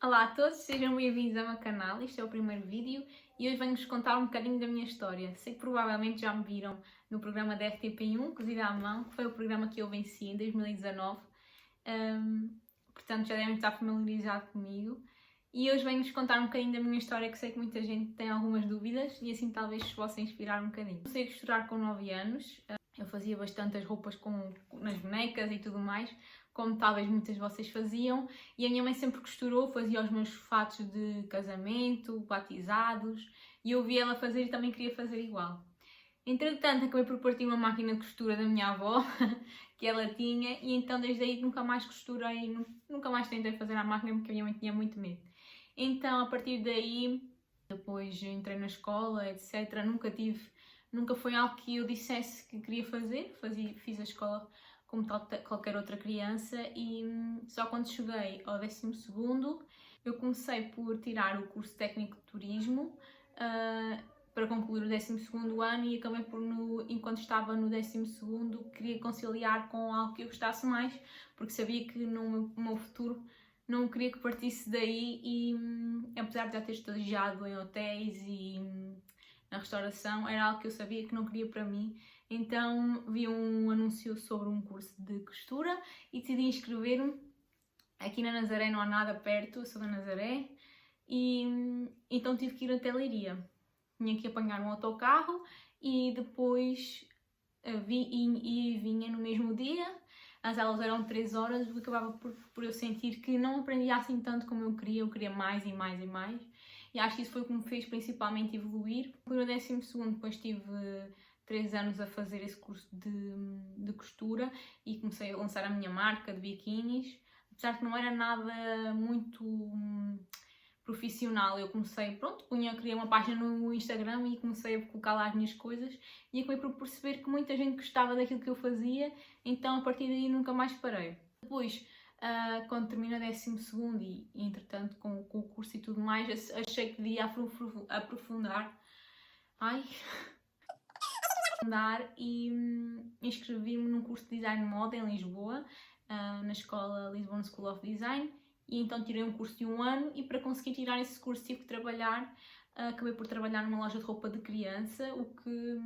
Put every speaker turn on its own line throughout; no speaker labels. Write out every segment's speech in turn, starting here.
Olá a todos, sejam bem-vindos ao meu canal. Este é o primeiro vídeo e hoje venho-vos contar um bocadinho da minha história. Sei que provavelmente já me viram no programa da RTP1, Cozida à Mão, que foi o programa que eu venci em 2019. Portanto, já devem estar familiarizados comigo. E hoje venho-vos contar um bocadinho da minha história, que sei que muita gente tem algumas dúvidas e assim talvez vos possa inspirar um bocadinho. Comecei a costurar com 9 anos. Eu fazia bastante as roupas nas bonecas e tudo mais, como talvez muitas de vocês faziam, e a minha mãe sempre costurou, fazia os meus fatos de casamento, batizados, e eu via ela fazer e também queria fazer igual. Entretanto, acabei por partir uma máquina de costura da minha avó, que ela tinha, e então desde aí nunca mais costurei, nunca mais tentei fazer a máquina porque a minha mãe tinha muito medo. Então, a partir daí, depois entrei na escola, etc., nunca foi algo que eu dissesse que queria fazer. Fiz a escola como qualquer outra criança e só quando cheguei ao 12º eu comecei por tirar o curso técnico de turismo para concluir o 12º ano e acabei por, enquanto estava no 12º, queria conciliar com algo que eu gostasse mais, porque sabia que no meu futuro não queria que partisse daí e apesar de já ter estagiado em hotéis e na restauração, era algo que eu sabia que não queria para mim. Então vi um anúncio sobre um curso de costura e decidi inscrever-me. Aqui na Nazaré não há nada perto, eu sou da Nazaré, e então tive que ir até Leiria. Tinha que apanhar um autocarro e depois vinha no mesmo dia. As aulas eram 3 horas, o que acabava por eu sentir que não aprendia assim tanto como eu queria mais e mais e mais. E acho que isso foi o que me fez principalmente evoluir. Fui no 12º, depois tive 3 anos a fazer esse curso de costura e comecei a lançar a minha marca de biquinis. Apesar que não era nada muito profissional, eu comecei, criei uma página no Instagram e comecei a colocar lá as minhas coisas e acabei por perceber que muita gente gostava daquilo que eu fazia, então a partir daí nunca mais parei. Depois, quando terminei o 12º e entretanto com o curso e tudo mais, achei que devia aprofundar e inscrevi-me num curso de Design Moda em Lisboa, na escola Lisbon School of Design, e então tirei um curso de 1 ano e para conseguir tirar esse curso tive que trabalhar. Acabei por trabalhar numa loja de roupa de criança, o que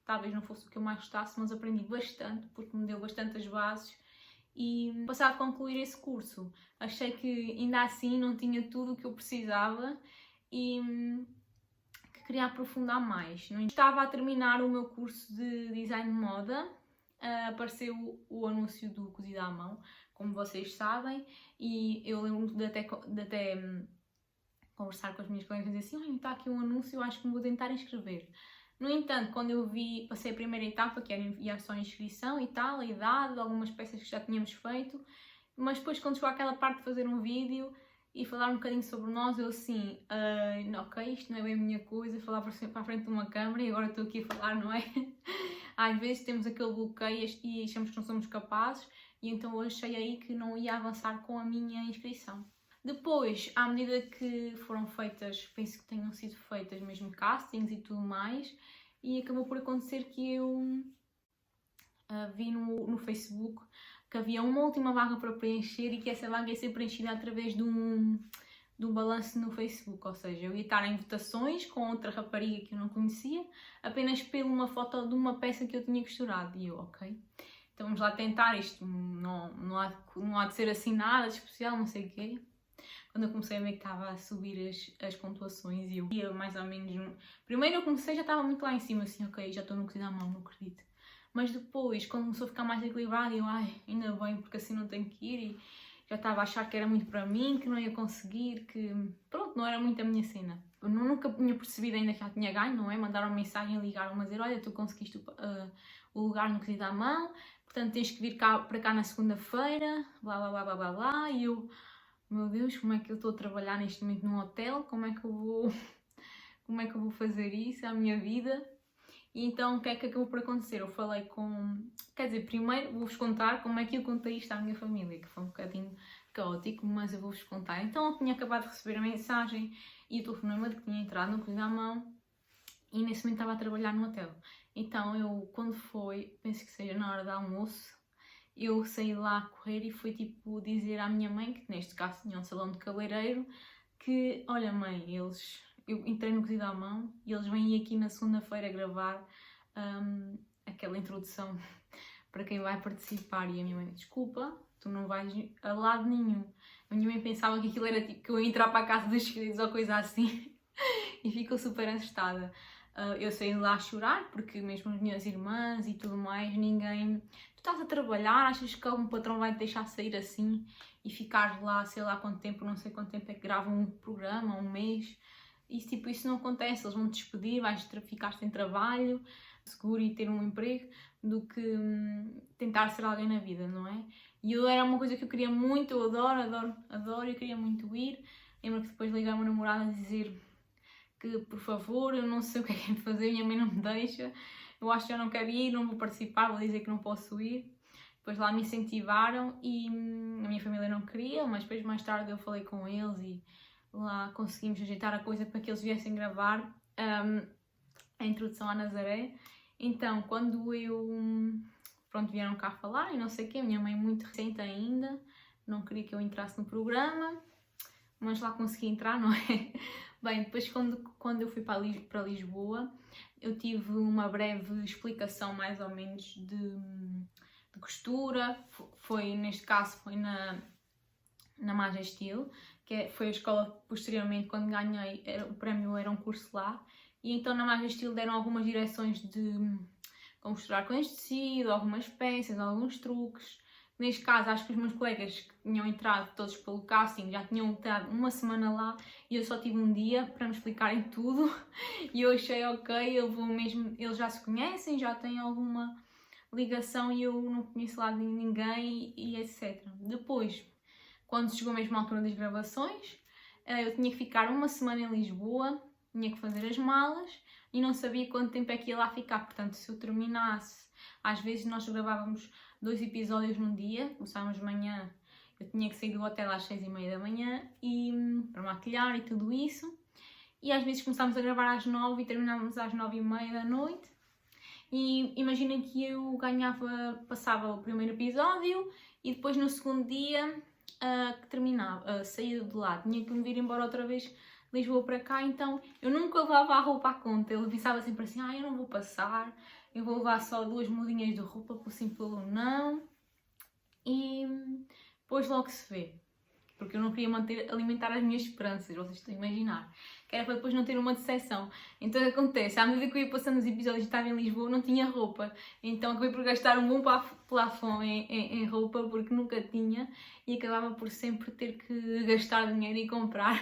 talvez não fosse o que eu mais gostasse, mas aprendi bastante porque me deu bastantes bases. E passado a concluir esse curso, achei que ainda assim não tinha tudo o que eu precisava e que queria aprofundar mais. Estava a terminar o meu curso de design de moda, apareceu o anúncio do Cozida à Mão, como vocês sabem, e eu lembro-me de até conversar com as minhas colegas e dizer assim: está aqui um anúncio, eu acho que me vou tentar inscrever. No entanto, quando eu passei a primeira etapa, que era enviar só a inscrição e tal, a idade, algumas peças que já tínhamos feito, mas depois quando chegou àquela parte de fazer um vídeo e falar um bocadinho sobre nós, eu assim, ok, isto não é bem a minha coisa, falar para a frente de uma câmera e agora estou aqui a falar, não é? Às vezes temos aquele bloqueio e achamos que não somos capazes e então eu achei aí que não ia avançar com a minha inscrição. Depois, à medida que foram feitas, penso que tenham sido feitas mesmo castings e tudo mais, e acabou por acontecer que eu vi no Facebook que havia uma última vaga para preencher e que essa vaga ia ser preenchida através de um balanço no Facebook, ou seja, eu ia estar em votações com outra rapariga que eu não conhecia, apenas por uma foto de uma peça que eu tinha costurado, e eu, ok, então vamos lá tentar, isto não há de ser assim nada de especial, não sei o quê. Quando eu comecei a ver que estava a subir as pontuações e eu ia mais ou menos... Primeiro eu comecei já estava muito lá em cima, assim, ok, já estou no Cozida à Mão, não acredito. Mas depois, quando começou a ficar mais equilibrado, eu, ainda bem, porque assim não tenho que ir, e já estava a achar que era muito para mim, que não ia conseguir, que pronto, não era muito a minha cena. Eu nunca tinha percebido ainda que já tinha ganho, não é? Mandaram mensagem, ligaram-me a dizer: olha, tu conseguiste o lugar no Cozida à Mão, portanto tens que vir para cá na segunda-feira, blá blá blá blá blá blá, e eu, meu Deus, como é que eu estou a trabalhar neste momento num hotel, como é que eu vou fazer isso à minha vida? E então o que é que acabou por acontecer? Eu falei quer dizer, primeiro vou-vos contar como é que eu contei isto à minha família, que foi um bocadinho caótico, mas eu vou-vos contar. Então eu tinha acabado de receber a mensagem e o telefonema de que tinha entrado no Cozida à Mão e nesse momento estava a trabalhar no hotel. Então eu, quando foi, penso que seja na hora do almoço, eu saí lá a correr e fui tipo dizer à minha mãe, que neste caso tinha um salão de cabeleireiro, que olha mãe, eu entrei no cozido à mão e eles vêm aqui na segunda-feira gravar aquela introdução para quem vai participar. E a minha mãe, desculpa, tu não vais a lado nenhum. A minha mãe pensava que aquilo era tipo que eu ia entrar para a casa dos segredos ou coisa assim e ficou super assustada. Eu saí lá a chorar porque mesmo as minhas irmãs e tudo mais, ninguém... Tu estás a trabalhar, achas que algum patrão vai te deixar sair assim e ficar lá, sei lá quanto tempo, não sei quanto tempo é que gravam um programa, um mês? E tipo, isso não acontece, eles vão te despedir, vais ficar sem trabalho, seguro e ter um emprego, do que tentar ser alguém na vida, não é? E eu era uma coisa que eu queria muito, eu adoro, eu queria muito ir. Lembro que depois liguei ao meu namorado a dizer que, por favor, eu não sei o que é que é de fazer, minha mãe não me deixa, eu acho que eu não quero ir, não vou participar, vou dizer que não posso ir. Depois lá me incentivaram e a minha família não queria, mas depois mais tarde eu falei com eles e lá conseguimos ajeitar a coisa para que eles viessem gravar a introdução à Nazaré. Então, quando pronto, vieram cá falar e não sei o quê, a minha mãe muito recente ainda, não queria que eu entrasse no programa, mas lá consegui entrar, não é? Bem, depois quando eu fui para Lisboa, eu tive uma breve explicação mais ou menos de costura, neste caso foi na Majestil, foi a escola posteriormente, quando ganhei o prémio, era um curso lá, e então na Majestil deram algumas direções de como costurar com este tecido, algumas peças, alguns truques. Neste caso, acho que os meus colegas que tinham entrado todos pelo casting já tinham estado uma semana lá e eu só tive um dia para me explicarem tudo e eu achei ok, eu vou mesmo, eles já se conhecem, já têm alguma ligação e eu não conheço lá de ninguém e etc. Depois, quando chegou mesmo a altura das gravações, eu tinha que ficar uma semana em Lisboa, tinha que fazer as malas e não sabia quanto tempo é que ia lá ficar. Portanto, se eu terminasse, às vezes nós gravávamos 2 episódios num dia, começávamos de manhã, eu tinha que sair do hotel às 6h30 da manhã e para maquilhar e tudo isso. E às vezes começávamos a gravar às 9 e terminávamos às 9h30 da noite. E imaginem que eu passava o primeiro episódio e depois no segundo dia que terminava, saía de lá, tinha que me vir embora outra vez de Lisboa para cá, então eu nunca levava a roupa à conta, eu pensava sempre assim, eu não vou passar, eu vou levar só 2 mudinhas de roupa, por simples ou não, e depois logo se vê. Porque eu não queria alimentar as minhas esperanças, vocês estão a imaginar. Que era para depois não ter uma decepção. Então o que acontece? À medida que eu ia passando os episódios e estava em Lisboa, não tinha roupa. Então acabei por gastar um bom plafond em roupa, porque nunca tinha. E acabava por sempre ter que gastar dinheiro e comprar.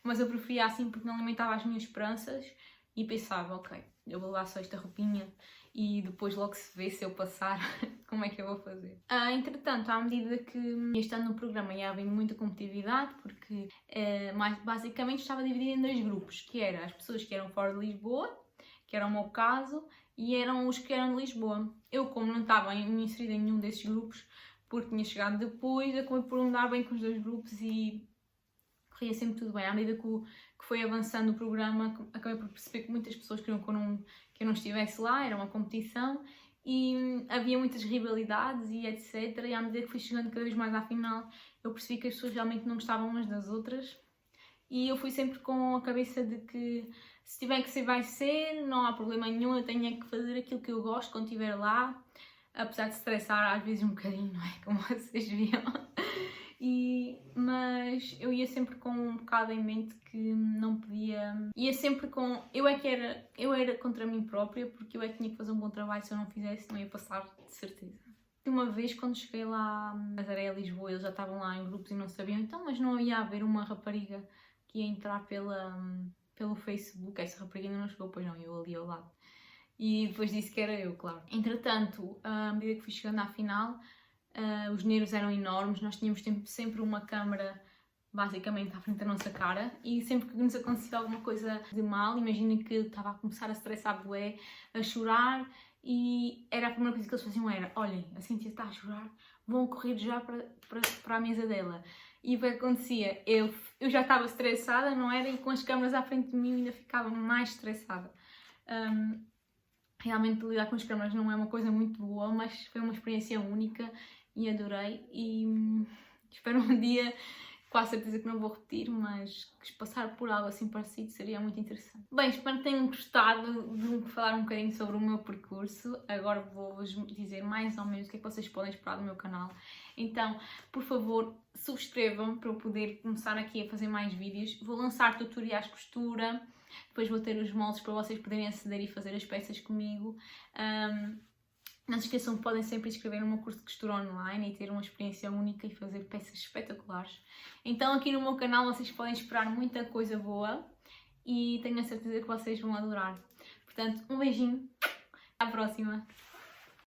Mas eu preferia assim porque não alimentava as minhas esperanças. E pensava, ok, eu vou levar só esta roupinha e depois logo se vê se eu passar como é que eu vou fazer. Entretanto, à medida que ia estando no programa ia havendo muita competitividade, porque basicamente estava dividido em 2 grupos, que eram as pessoas que eram fora de Lisboa, que era o meu caso, e eram os que eram de Lisboa. Eu, como não estava inserida em nenhum desses grupos, porque tinha chegado depois, acabei por não dar bem com os 2 grupos e corria sempre tudo bem. À medida que foi avançando o programa, acabei por perceber que muitas pessoas queriam que eu não estivesse lá, era uma competição e havia muitas rivalidades e etc. E à medida que fui chegando cada vez mais à final, eu percebi que as pessoas realmente não gostavam umas das outras e eu fui sempre com a cabeça de que se tiver que ser, vai ser, não há problema nenhum, eu tenho que fazer aquilo que eu gosto quando estiver lá, apesar de estressar às vezes um bocadinho, não é? Como vocês viam. Mas eu ia sempre com um bocado em mente que não podia... Ia sempre com... Eu era contra mim própria, porque eu é que tinha que fazer um bom trabalho, se eu não fizesse não ia passar, de certeza. Uma vez, quando cheguei lá a Nazaré, a Lisboa, eles já estavam lá em grupos e não sabiam, então, mas não ia haver uma rapariga que ia entrar pelo Facebook. Essa rapariga ainda não chegou, pois não, eu ali ao lado. E depois disse que era eu, claro. Entretanto, à medida que fui chegando à final, os nervos eram enormes, nós tínhamos sempre uma câmara basicamente à frente da nossa cara e sempre que nos acontecia alguma coisa de mal, imaginem que eu estava a começar a estressar bué, a chorar e era a primeira coisa que eles faziam era, olhem, a Cíntia está a chorar, vão correr já para a mesa dela. E o que acontecia? Eu já estava estressada, não era? E com as câmaras à frente de mim ainda ficava mais estressada. Realmente lidar com os cremas não é uma coisa muito boa, mas foi uma experiência única e adorei. E espero um dia, quase certeza que não vou repetir, mas que passar por algo assim parecido seria muito interessante. Bem, espero que tenham gostado de falar um bocadinho sobre o meu percurso. Agora vou-vos dizer mais ou menos o que é que vocês podem esperar do meu canal. Então, por favor, subscrevam para eu poder começar aqui a fazer mais vídeos. Vou lançar tutoriais de costura, depois vou ter os moldes para vocês poderem aceder e fazer as peças comigo. Não se esqueçam que podem sempre inscrever no meu curso de costura online e ter uma experiência única e fazer peças espetaculares. Então aqui no meu canal vocês podem esperar muita coisa boa e tenho a certeza que vocês vão adorar. Portanto, um beijinho, até à próxima!